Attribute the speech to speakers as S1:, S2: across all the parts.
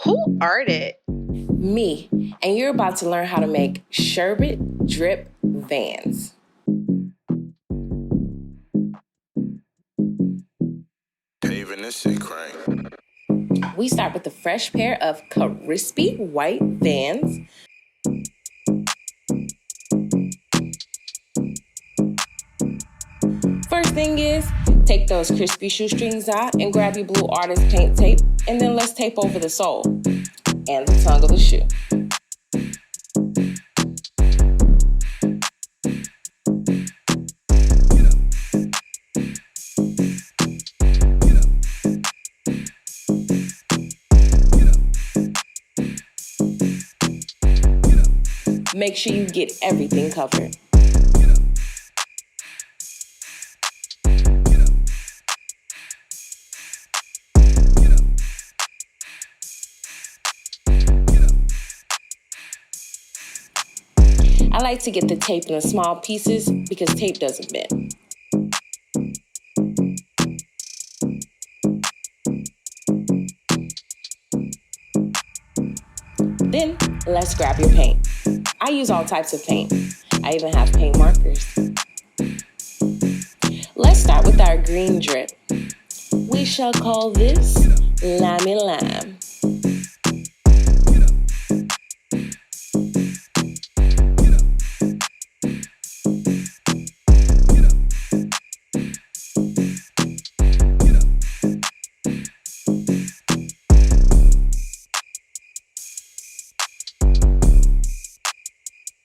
S1: Who arted?
S2: Me, and you're about to learn how to make Sherbet drip vans.
S3: Paving this shit crank.
S2: We start with a fresh pair of crispy white vans. First thing is, take those crispy shoestrings out and grab your blue artist paint tape, and then let's tape over the sole and the tongue of the shoe. Make sure you get everything covered. I like to get the tape in small pieces because tape doesn't bend. Then let's grab your paint. I use all types of paint. I even have paint markers. Let's start with our green drip. We shall call this Limey Lime.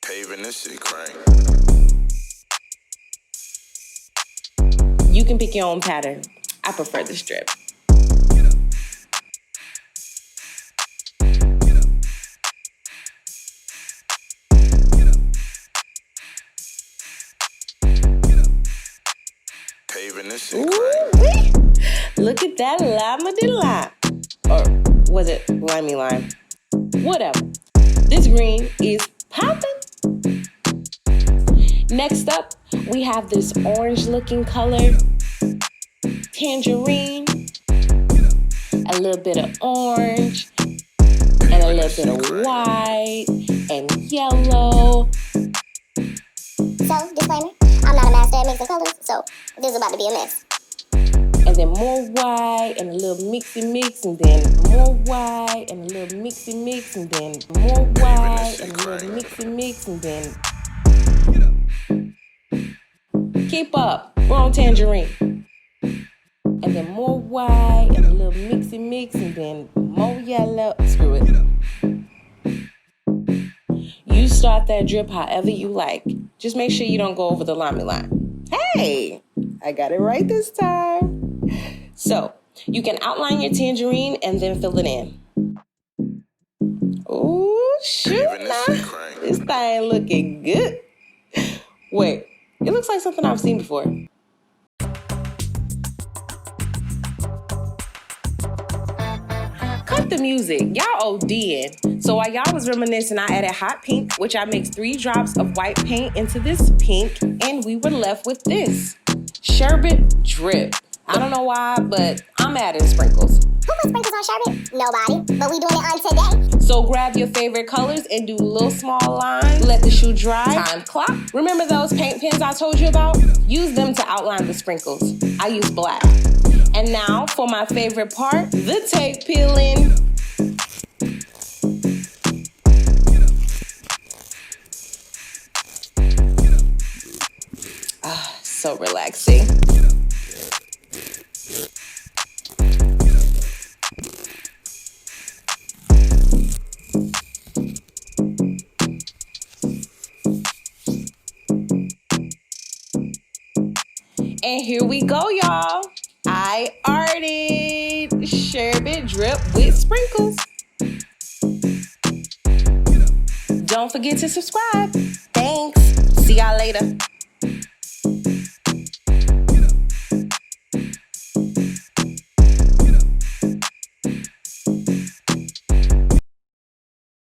S3: Paving this shit crank.
S2: You can pick your own pattern. I prefer the strip.
S3: Paving this shit crank.
S2: Look at that lime de lime. Or was it limey lime? Whatever. This green is popping. Next up, we have this orange looking color, tangerine, a little bit of orange, and a little bit of white and yellow.
S4: So, disclaimer, I'm not a master at mixing colors, so this is about to be a mess.
S2: And then more white and a little mixy mix, and then more white and a little mixy mix, and then more white and a little mixy mix, and then keep up. We're on tangerine. And then more white and a little mixy mix, and then more yellow. Screw it. You start that drip however you like. Just make sure you don't go over the limey line. Hey, I got it right this time. So, you can outline your tangerine and then fill it in. Ooh, shoot now. This thing looking good. Wait, it looks like something I've seen before. Cut the music, y'all ODing. So while y'all was reminiscing, I added hot pink, which I mixed 3 drops of white paint into this pink, and we were left with this Sherbet drip. I don't know why, but I'm adding sprinkles.
S4: Who put sprinkles on sherbet? Nobody, but we doing it on today.
S2: So grab your favorite colors and do little small lines. Let the shoe dry. Time clock. Remember those paint pens I told you about? Use them to outline the sprinkles. I use black. And now for my favorite part, the tape peeling. Ah, so relaxing. And here we go, y'all. I arted Sherbet drip with sprinkles. Don't forget to subscribe. Thanks. See y'all later.